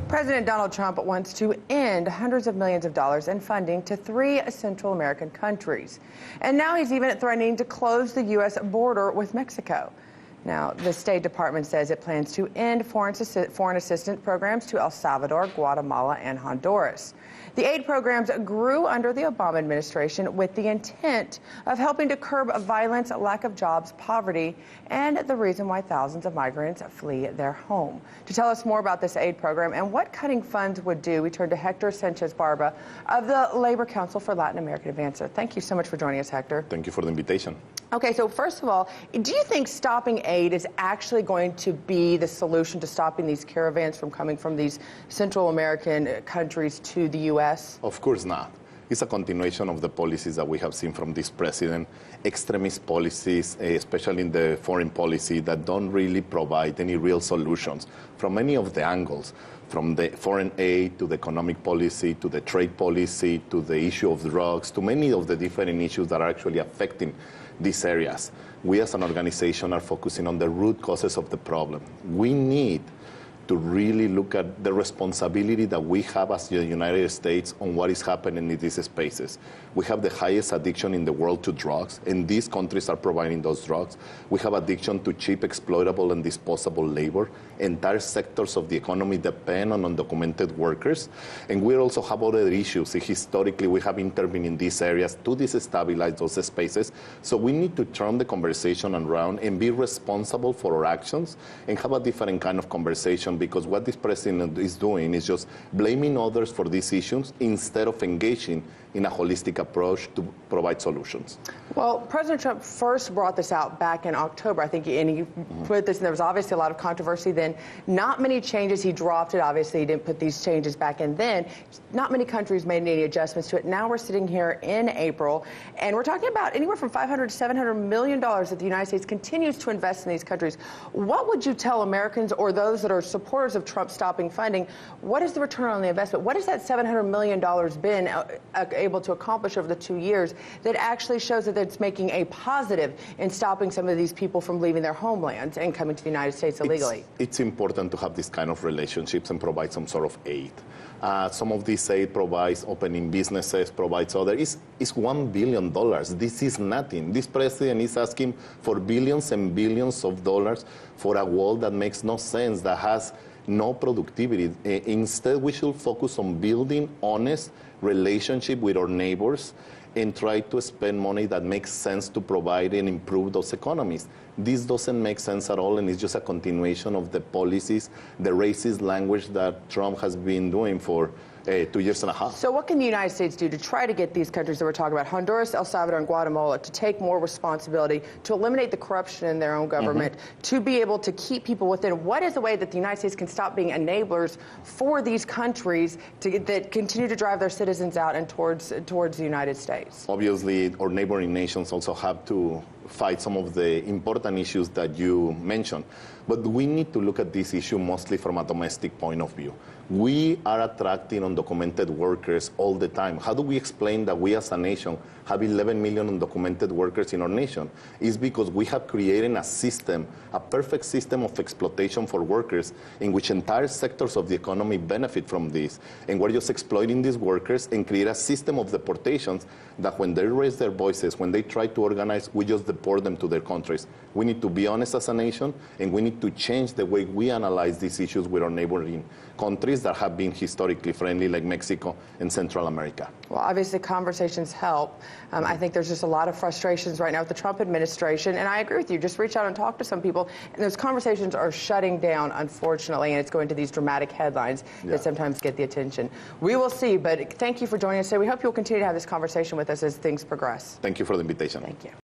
President Donald Trump wants to end hundreds of millions of dollars in funding to 3 Central American countries. And now he's even threatening to close the U.S. border with Mexico. Now, the State Department says it plans to end foreign assistance programs to El Salvador, Guatemala, and Honduras. The aid programs grew under the Obama administration with the intent of helping to curb violence, lack of jobs, poverty, and the reason why thousands of migrants flee their home. To tell us more about this aid program and what cutting funds would do, we turn to Hector Sanchez Barba of the Labor Council for Latin American Advancement. Thank you so much for joining us, Hector. Thank you for the invitation. Okay, so first of all, do you think stopping aid is actually going to be the solution to stopping these caravans from coming from these Central American countries to the U.S.? Of course not. It's a continuation of the policies that we have seen from this president, extremist policies, especially in the foreign policy, that don't really provide any real solutions from any of the angles, from the foreign aid to the economic policy to the trade policy to the issue of drugs, to many of the different issues that are actually affecting these areas. We as an organization are focusing on the root causes of the problem. We need to really look at the responsibility that we have as the United States on what is happening in these spaces. We have the highest addiction in the world to drugs, and these countries are providing those drugs. We have addiction to cheap, exploitable, and disposable labor. Entire sectors of the economy depend on undocumented workers. And we also have other issues. Historically, we have intervened in these areas to destabilize those spaces. So we need to turn the conversation around and be responsible for our actions and have a different kind of conversation, because what this president is doing is just blaming others for these issues instead of engaging in a holistic approach to provide solutions. Well, President Trump first brought this out back in October, I think, and he put this, and there was obviously a lot of controversy then. Not many changes. He dropped it. Obviously, he didn't put these changes back in then. Not many countries made any adjustments to it. Now we're sitting here in April, and we're talking about anywhere from $500 to $700 million that the United States continues to invest in these countries. What would you tell Americans or those that are supporters of Trump stopping funding? What is the return on the investment? What has that $700 million been able to accomplish over the 2 years that actually shows that it's making a positive in stopping some of these people from leaving their homelands and coming to the United States illegally? It's important to have this kind of relationships and provide some sort of aid. Some of this aid provides opening businesses, provides other. It's $1 billion. This is nothing. This president is asking for billions and billions of dollars for a wall that makes no sense, that has no productivity. Instead, we should focus on building honest relationship with our neighbors and try to spend money that makes sense to provide and improve those economies. This doesn't make sense at all, and it's just a continuation of the policies, the racist language that Trump has been doing for 2 years and a half. So what can the United States do to try to get these countries that we're talking about, Honduras, El Salvador, and Guatemala, to take more responsibility, to eliminate the corruption in their own government, to be able to keep people within? What is the way that the United States can stop being enablers for these countries that continue to drive their citizens out and towards the United States? Obviously, our neighboring nations also have to fight some of the important issues that you mentioned. But we need to look at this issue mostly from a domestic point of view. We are attracting undocumented workers all the time. How do we explain that we as a nation have 11 million undocumented workers in our nation? It's because we have created a system, a perfect system of exploitation for workers in which entire sectors of the economy benefit from this. And we're just exploiting these workers and create a system of deportations that when they raise their voices, when they try to organize, we just deport them to their countries. We need to be honest as a nation, and we need to change the way we analyze these issues with our neighboring countries that have been historically friendly, like Mexico and Central America. Well, obviously, conversations help. I think there's just a lot of frustrations right now with the Trump administration, and I agree with you. Just reach out and talk to some people, and those conversations are shutting down, unfortunately, and it's going to these dramatic headlines that sometimes get the attention. We will see, but thank you for joining us today. We hope you'll continue to have this conversation with us as things progress. Thank you for the invitation. Thank you.